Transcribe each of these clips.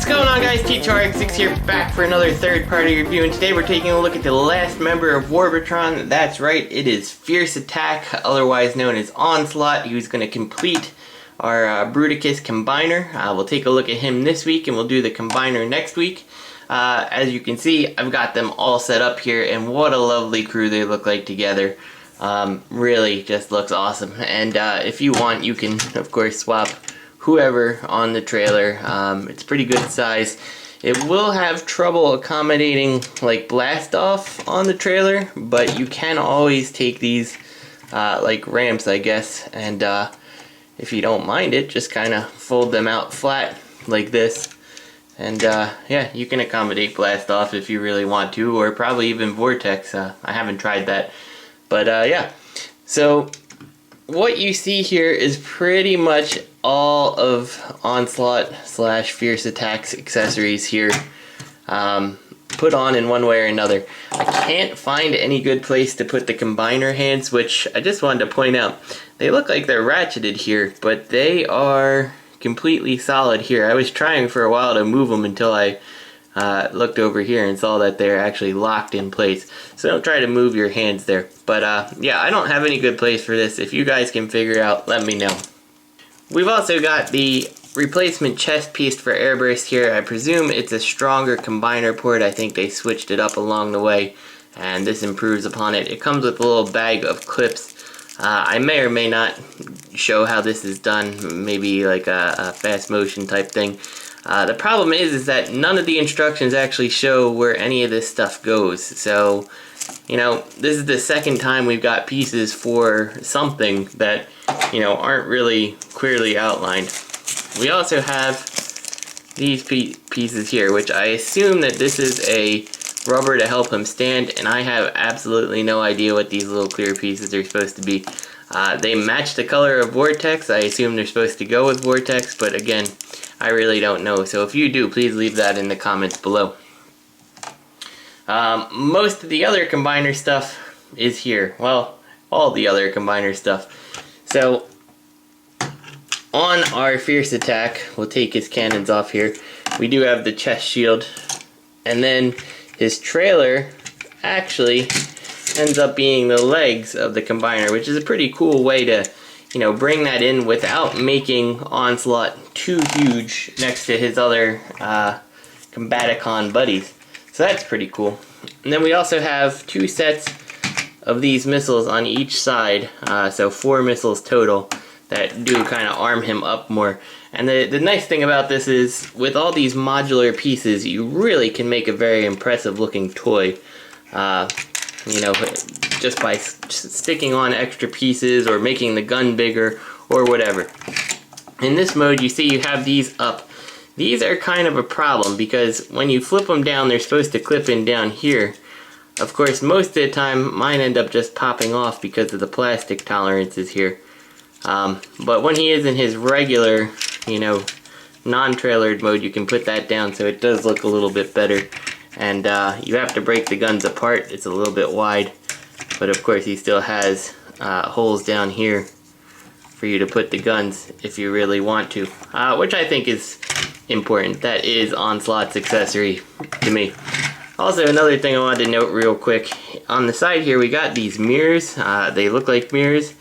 What's going on, guys? T2RX6 here, back for another third-party review, and today we're taking a look at the last member of Warbotron. That's right, it is Fierce Attack, otherwise known as Onslaught, who's going to complete our Bruticus Combiner. We'll take a look at him this week, and we'll do the Combiner next week. As you can see, I've got them all set up here, and what a lovely crew they look like together. Really just looks awesome. And if you want, you can, of course, swap whoever on the trailer. It's pretty good size. It will have trouble accommodating like blast off on the trailer, but you can always take these like ramps, I guess, and if you don't mind it, just kind of fold them out flat like this, and yeah, you can accommodate blast off if you really want to, or probably even vortex. I haven't tried that, but yeah. So what you see here is pretty much all of Onslaught / Fierce Attack's accessories here, put on in one way or another. I can't find any good place to put the combiner hands, which I just wanted to point out. They look like they're ratcheted here, but they are completely solid here. I was trying for a while to move them until I looked over here and saw that they're actually locked in place. So don't try to move your hands there. But yeah, I don't have any good place for this. If you guys can figure it out, let me know. We've also got the replacement chest piece for Airburst here. I presume it's a stronger combiner port. I think they switched it up along the way, and this improves upon it. It comes with a little bag of clips. I may or may not show how this is done, maybe like a fast motion type thing. The problem is that none of the instructions actually show where any of this stuff goes. So, you know, this is the second time we've got pieces for something that, you know, aren't really clearly outlined. We also have these pieces here, which I assume that this is a rubber to help him stand, and I have absolutely no idea what these little clear pieces are supposed to be. They match the color of Vortex. I assume they're supposed to go with Vortex, but again, I really don't know. So if you do, please leave that in the comments below. Most of the other combiner stuff is here. Well, all the other combiner stuff. So on our Fierce Attack, we'll take his cannons off here. We do have the chest shield, and then his trailer actually ends up being the legs of the combiner, which is a pretty cool way to, you know, bring that in without making Onslaught too huge next to his other Combaticon buddies. So that's pretty cool. And then we also have 2 sets of these missiles on each side, so 4 missiles total that do kind of arm him up more. And the nice thing about this is, with all these modular pieces, you really can make a very impressive looking toy. You know, just by sticking on extra pieces or making the gun bigger or whatever. In this mode, you see you have these up. These are kind of a problem because when you flip them down, they're supposed to clip in down here. Of course, most of the time, mine end up just popping off because of the plastic tolerances here. But when he is in his regular, you know, non-trailered mode, you can put that down so it does look a little bit better. And you have to break the guns apart. It's a little bit wide, but of course he still has holes down here for you to put the guns if you really want to, which I think is important. That is Onslaught's accessory to me. Also, another thing I wanted to note real quick, on the side here we got these mirrors. They look like mirrors,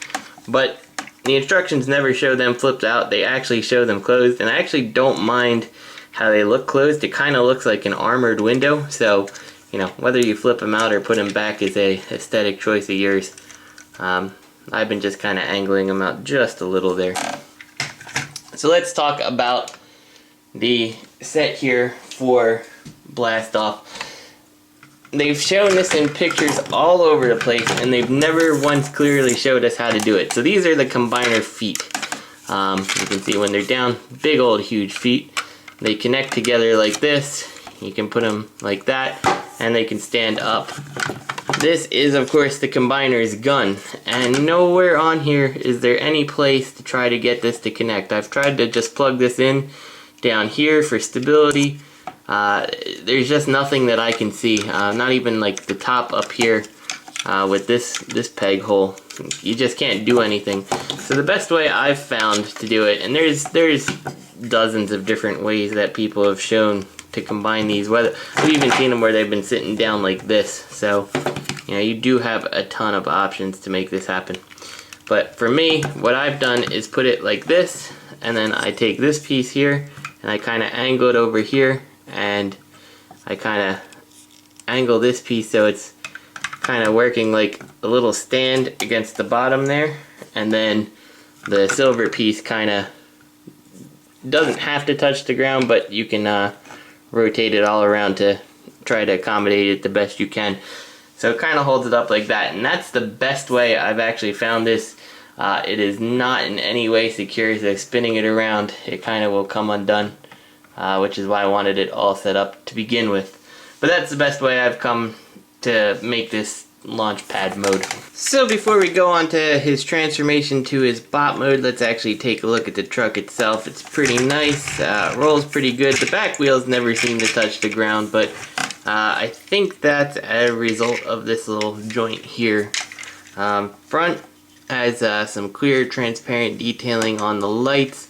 but the instructions never show them flipped out. They actually show them closed, and I actually don't mind how they look closed. It kind of looks like an armored window, so, you know, whether you flip them out or put them back is a aesthetic choice of yours. I've been just kind of angling them out just a little there. So let's talk about the set here for Blast Off. They've shown this in pictures all over the place, and they've never once clearly showed us how to do it. So these are the combiner feet. You can see when they're down, big old huge feet. They connect together like this. You can put them like that, and they can stand up. This is, of course, the combiner's gun, and nowhere on here is there any place to try to get this to connect. I've tried to just plug this in down here for stability. There's just nothing that I can see, not even like the top up here with this peg hole. You just can't do anything. So the best way I've found to do it, and there's dozens of different ways that people have shown to combine these. Whether I've even seen them where they've been sitting down like this. So, you know, you do have a ton of options to make this happen. But for me, what I've done is put it like this, and then I take this piece here, and I kind of angle it over here, and I kind of angle this piece so it's kind of working like a little stand against the bottom there, and then the silver piece kind of doesn't have to touch the ground, but you can rotate it all around to try to accommodate it the best you can. So it kind of holds it up like that, and that's the best way I've actually found this. It is not in any way secure, so spinning it around, it kind of will come undone, which is why I wanted it all set up to begin with. But that's the best way I've come to make this launch pad mode. So before we go on to his transformation to his bot mode, let's actually take a look at the truck itself. It's pretty nice, rolls pretty good. The back wheels never seem to touch the ground, but I think that's a result of this little joint here. Front has some clear transparent detailing on the lights.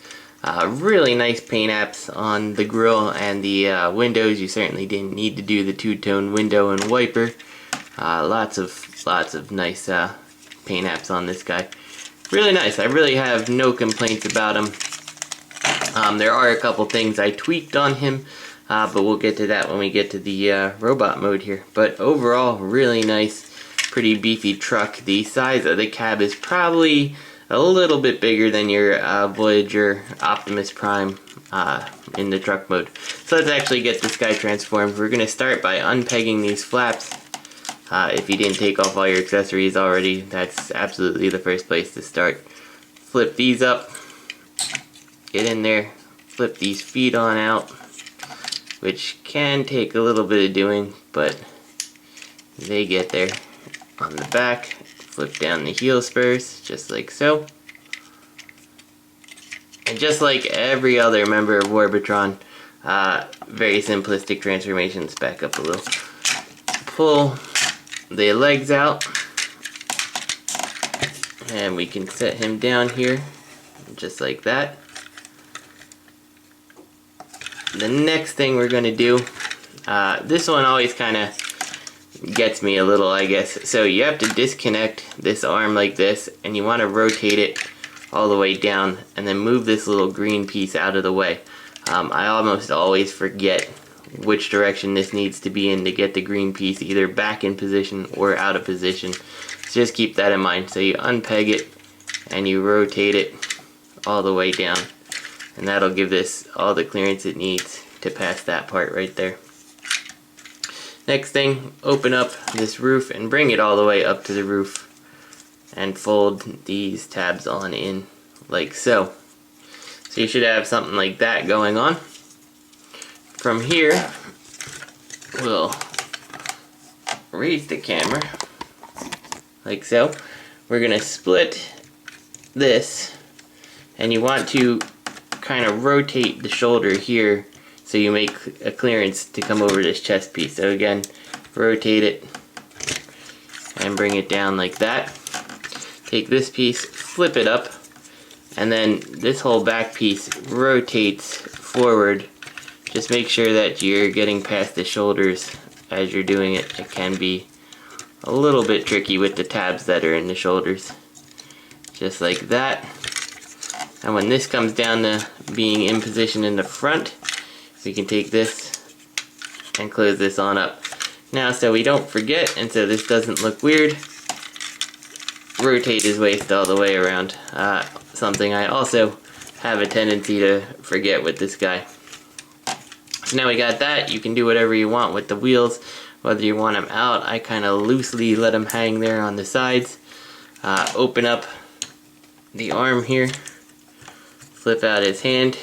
Really nice paint apps on the grille and the windows. You certainly didn't need to do the two-tone window and wiper. Lots of nice paint apps on this guy. Really nice. I really have no complaints about him. There are a couple things I tweaked on him, but we'll get to that when we get to the robot mode here. But overall, really nice, pretty beefy truck. The size of the cab is probably a little bit bigger than your Voyager Optimus Prime in the truck mode. So let's actually get this guy transformed. We're going to start by unpegging these flaps. If you didn't take off all your accessories already, that's absolutely the first place to start. Flip these up, get in there, flip these feet on out, which can take a little bit of doing, but they get there. On the back, flip down the heel spurs, just like so. And just like every other member of Warbotron, very simplistic transformations. Back up a little. Pull the legs out, and we can set him down here, just like that. The next thing we're going to do, this one always kind of gets me a little, I guess. So you have to disconnect this arm like this, and you want to rotate it all the way down, and then move this little green piece out of the way. I almost always forget which direction this needs to be in to get the green piece either back in position or out of position. So just keep that in mind. So you unpeg it and you rotate it all the way down, and that'll give this all the clearance it needs to pass that part right there. Next thing, open up this roof and bring it all the way up to the roof and fold these tabs on in like so. So you should have something like that going on. From here, we'll raise the camera like so. We're going to split this, and you want to kind of rotate the shoulder here so you make a clearance to come over this chest piece. So again, rotate it and bring it down like that. Take this piece, flip it up, and then this whole back piece rotates forward. Just make sure that you're getting past the shoulders as you're doing it. It can be a little bit tricky with the tabs that are in the shoulders. Just like that. And when this comes down to being in position in the front, we can take this and close this on up. Now, so we don't forget, and so this doesn't look weird, rotate his waist all the way around. Something I also have a tendency to forget with this guy. So now we got that. You can do whatever you want with the wheels, whether you want them out. I kind of loosely let them hang there on the sides. Open up the arm here, flip out his hand,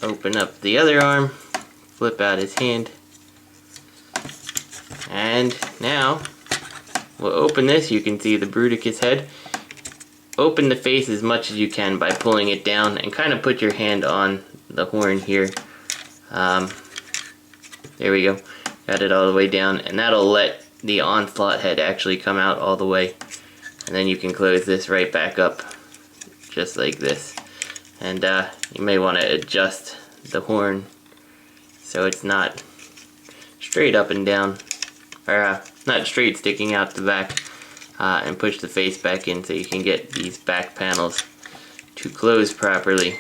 open up the other arm, flip out his hand, and now we'll open this. You can see the Bruticus head. Open the face as much as you can by pulling it down, and kind of put your hand on the horn here. There we go. Got it all the way down, and that'll let the onslaught head actually come out all the way. And then you can close this right back up, just like this. And you may want to adjust the horn so it's not straight up and down, or not straight sticking out the back, and push the face back in so you can get these back panels to close properly.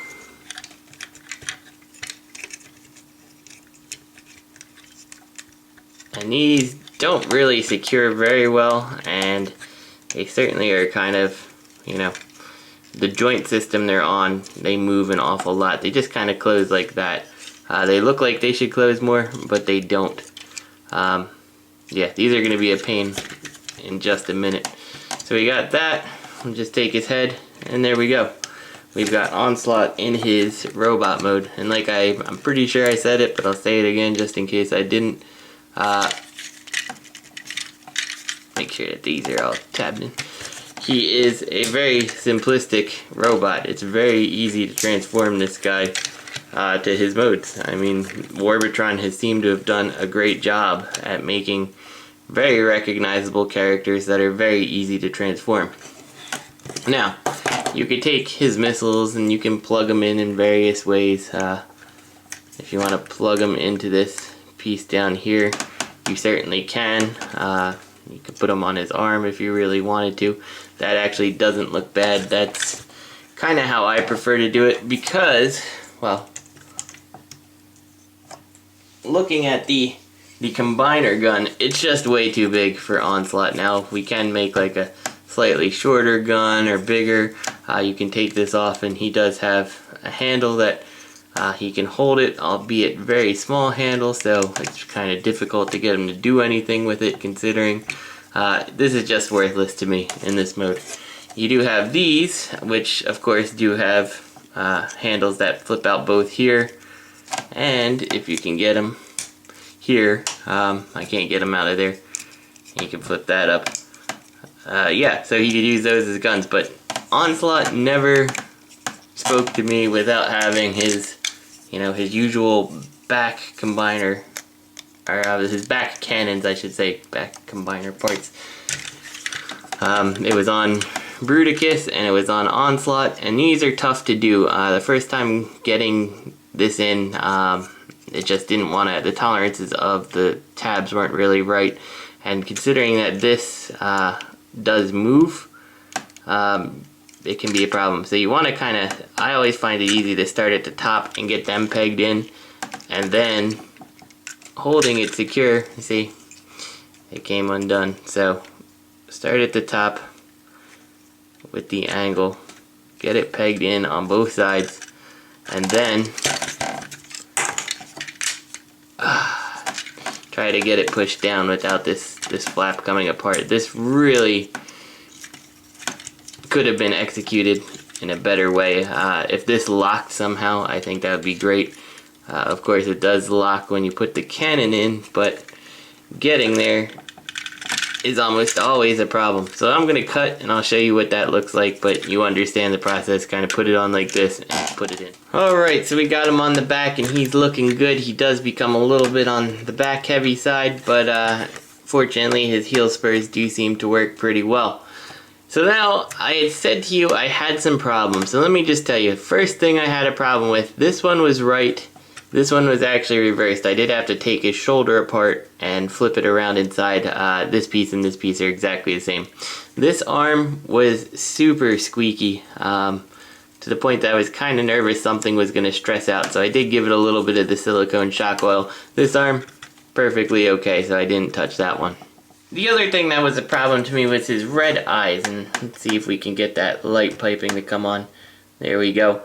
And these don't really secure very well, and they certainly are kind of, you know, the joint system they're on, they move an awful lot. They just kind of close like that. They look like they should close more, but they don't. Yeah, these are going to be a pain in just a minute. So we got that. We'll just take his head, and there we go. We've got Onslaught in his robot mode. And like I'm pretty sure I said it, but I'll say it again just in case I didn't. Make sure that these are all tabbed in. He is a very simplistic robot. It's very easy to transform this guy to his modes. I mean, Warbitron has seemed to have done a great job at making very recognizable characters that are very easy to transform. Now, you could take his missiles and you can plug them in various ways. If you want to plug them into this piece down here, you certainly can. You could put them on his arm if you really wanted to. That actually doesn't look bad. That's kind of how I prefer to do it because, well, looking at the combiner gun, it's just way too big for Onslaught. Now, we can make like a slightly shorter gun or bigger. You can take this off, and he does have a handle that he can hold it, albeit very small handle, so it's kind of difficult to get him to do anything with it, considering this is just worthless to me in this mode. You do have these, which of course do have handles that flip out both here, and if you can get them here, I can't get them out of there, you can flip that up. Yeah, so he could use those as guns, but Onslaught never spoke to me without having his, you know, his usual back combiner, or his back cannons, I should say, back combiner parts. It was on Bruticus and it was on Onslaught, and these are tough to do. The first time getting this in, it just didn't want to, the tolerances of the tabs weren't really right, and considering that this does move, it can be a problem. So you want to kind of, I always find it easy to start at the top and get them pegged in, and then holding it secure. You see, it came undone. So start at the top with the angle, get it pegged in on both sides, and then try to get it pushed down without this flap coming apart. This really could have been executed in a better way. If this locked somehow, I think that would be great. Of course, it does lock when you put the cannon in, but getting there is almost always a problem. So I'm going to cut and I'll show you what that looks like, but you understand the process. Kind of put it on like this and put it in. Alright, so we got him on the back and he's looking good. He does become a little bit on the back heavy side, but fortunately his heel spurs do seem to work pretty well. So now, I had said to you I had some problems, so let me just tell you. First thing I had a problem with, this one was right, this one was actually reversed. I did have to take his shoulder apart and flip it around inside. This piece and this piece are exactly the same. This arm was super squeaky, to the point that I was kind of nervous something was going to stress out, so I did give it a little bit of the silicone shock oil. This arm, perfectly okay, so I didn't touch that one. The other thing that was a problem to me was his red eyes, and let's see if we can get that light piping to come on. There we go.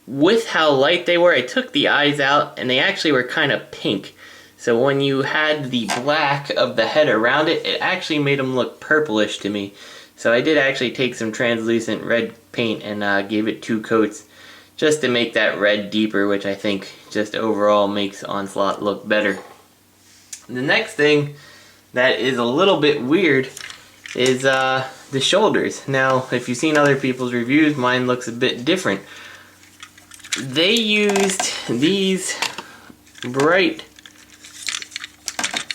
With how light they were, I took the eyes out, and they actually were kind of pink. So when you had the black of the head around it, it actually made them look purplish to me. So I did actually take some translucent red paint and gave it 2 coats, just to make that red deeper, which I think just overall makes Onslaught look better. The next thing that is a little bit weird is the shoulders. Now, if you've seen other people's reviews, mine looks a bit different. They used these bright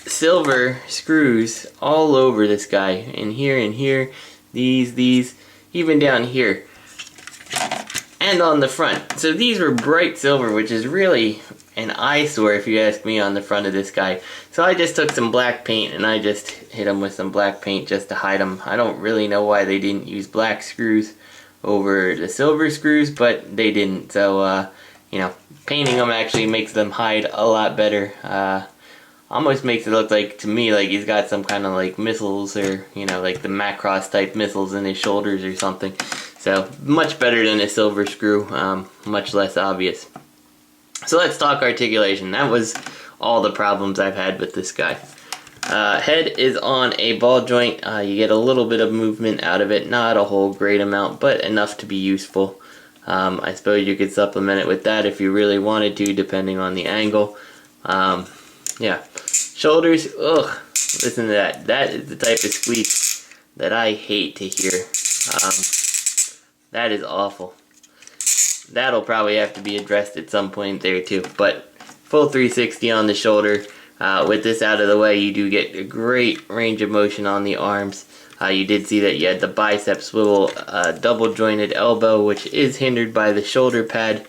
silver screws all over this guy. In here, these, even down here. and on the front. So these were bright silver, which is really an eyesore if you ask me on the front of this guy. So I just took some black paint and I just hit them with some black paint just to hide them. I don't really know why they didn't use black screws over the silver screws, but they didn't. So you know, painting them actually makes them hide a lot better. Almost makes it look like, to me, like he's got some kind of like missiles, or you know, like the Macross type missiles in his shoulders or something. So much better than a silver screw, much less obvious. So let's talk articulation. That was all the problems I've had with this guy. Head is on a ball joint. You get a little bit of movement out of it, not a whole great amount, but enough to be useful. I suppose you could supplement it with that if you really wanted to, depending on the angle. Yeah. Shoulders, ugh, listen to that. That is the type of squeak that I hate to hear. That is awful. That'll probably have to be addressed at some point there too. But full 360 on the shoulder. With this out of the way, you do get a great range of motion on the arms. You did see that you had the bicep swivel, double jointed elbow, which is hindered by the shoulder pad,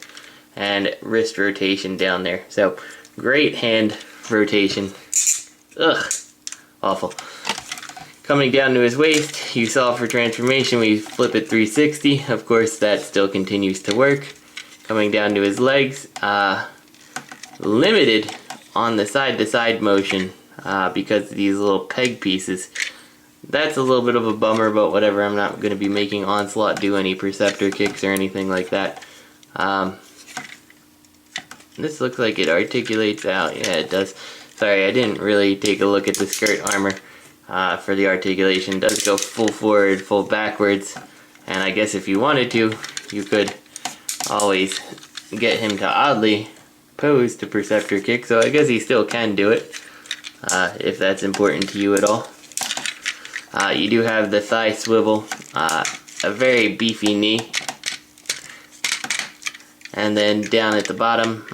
and wrist rotation down there. So great hand rotation. Ugh, awful. Coming down to his waist, you saw for transformation we flip it 360. Of course, that still continues to work. Coming down to his legs, limited on the side-to-side motion because of these little peg pieces. That's a little bit of a bummer, but whatever. I'm not going to be making Onslaught do any Perceptor kicks or anything like that. This looks like it articulates out. Yeah, it does. Sorry, I didn't really take a look at the skirt armor for the articulation. It does go full forward, full backwards, and I guess if you wanted to, you could always get him to oddly pose to Perceptor kick, so I guess he still can do it if that's important to you at all. You do have the thigh swivel, a very beefy knee. And then down at the bottom,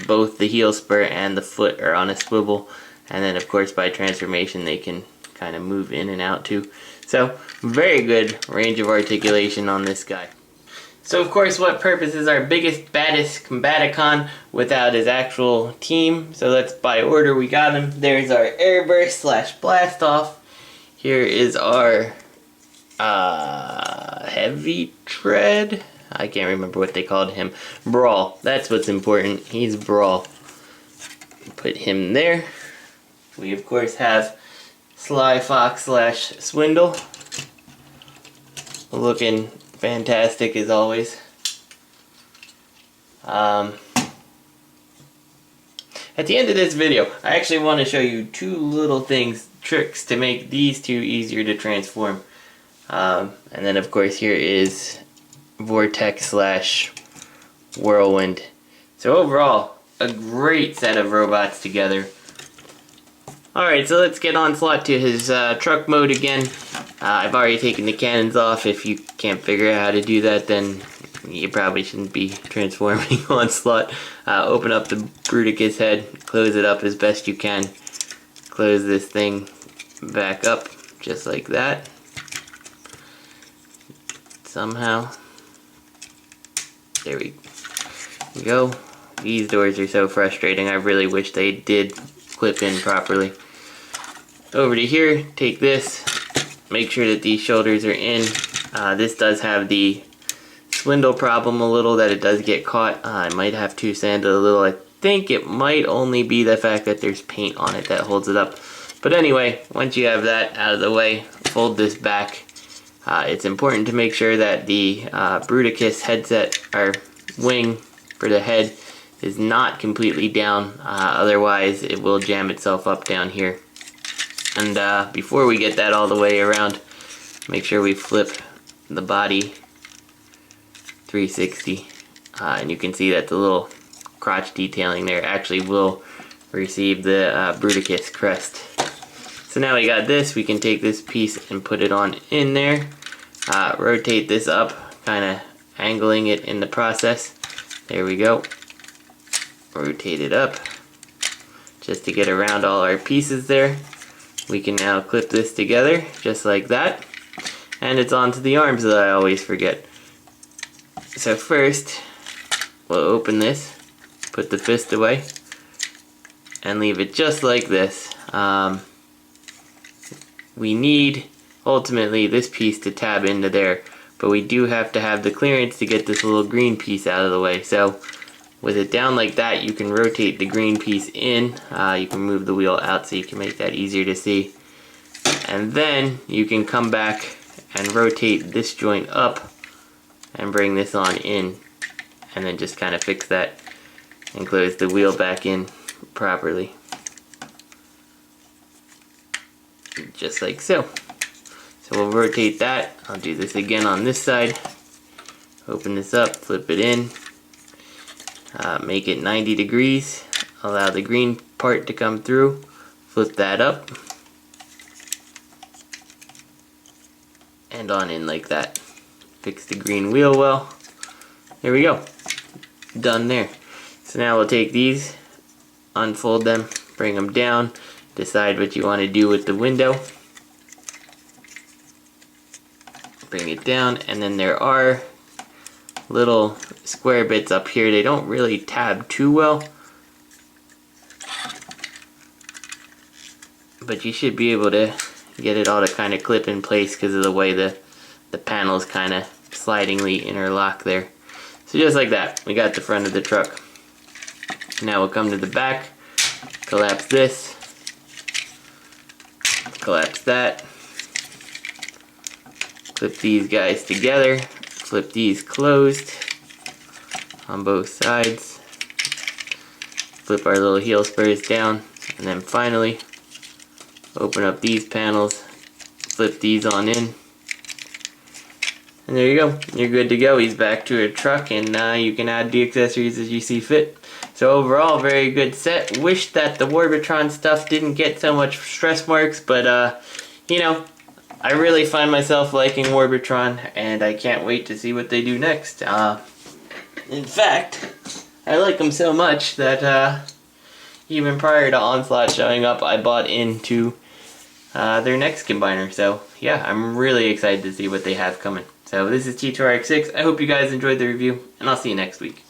both the heel spur and the foot are on a swivel. And then of course by transformation they can kind of move in and out too. So very good range of articulation on this guy. So of course, what purpose is our biggest, baddest Combaticon without his actual team? So let's, by order we got him. There's our Airburst / Blast Off. Here is our Heavy Tread. I can't remember what they called him. Brawl. That's what's important. He's Brawl. Put him there. We of course have Sly Fox / Swindle. Looking fantastic as always. At the end of this video, I actually want to show you two little tricks to make these two easier to transform. And then of course here is Vortex / Whirlwind. So overall, a great set of robots together. Alright, so let's get Onslaught to his truck mode again. I've already taken the cannons off. If you can't figure out how to do that, then you probably shouldn't be transforming Onslaught. Open up the Bruticus head, close it up as best you can. Close this thing back up, just like that. Somehow. There we go. These doors are so frustrating. I really wish they did clip in properly. Over to here, take this. Make sure that these shoulders are in. This does have the swindle problem a little, that it does get caught. I might have to sand it a little. I think it might only be the fact that there's paint on it that holds it up. But anyway, once you have that out of the way, fold this back. It's important to make sure that the Bruticus headset, or wing for the head, is not completely down. Otherwise it will jam itself up down here. And before we get that all the way around, make sure we flip the body 360. And you can see that the little crotch detailing there actually will receive the Bruticus crest. So now we got this, we can take this piece and put it on in there. Rotate this up, kind of angling it in the process. There we go. Rotate it up just to get around all our pieces there. We can now clip this together just like that, and it's onto the arms that I always forget. So first, we'll open this, put the fist away, and leave it just like this. We need, ultimately, this piece to tab into there, but we do have to have the clearance to get this little green piece out of the way. So with it down like that, you can rotate the green piece in. You can move the wheel out so you can make that easier to see. And then you can come back and rotate this joint up and bring this on in, and then just kind of fix that and close the wheel back in properly. Just like so. So we'll rotate that. I'll do this again on this side. Open this up, flip it in, make it 90 degrees, allow the green part to come through, flip that up, and on in like that. Fix the green wheel well. There we go. Done there. So now we'll take these, unfold them, bring them down, decide what you want to do with the window. Bring it down, and then there are little square bits up here. They don't really tab too well, but you should be able to get it all to kind of clip in place because of the way the panels kind of slidingly interlock there. So just like that, we got the front of the truck. Now we'll come to the back, collapse this, collapse that, clip these guys together, flip these closed on both sides, flip our little heel spurs down, and then finally open up these panels, flip these on in, and there you go. You're good to go. He's back to a truck, and you can add the accessories as you see fit. So overall, very good set. Wish that the Warbitron stuff didn't get so much stress marks, but you know, I really find myself liking Warbitron, and I can't wait to see what they do next. In fact, I like them so much that even prior to Onslaught showing up, I bought into their next combiner. So yeah, I'm really excited to see what they have coming. So this is T2RX6. I hope you guys enjoyed the review, and I'll see you next week.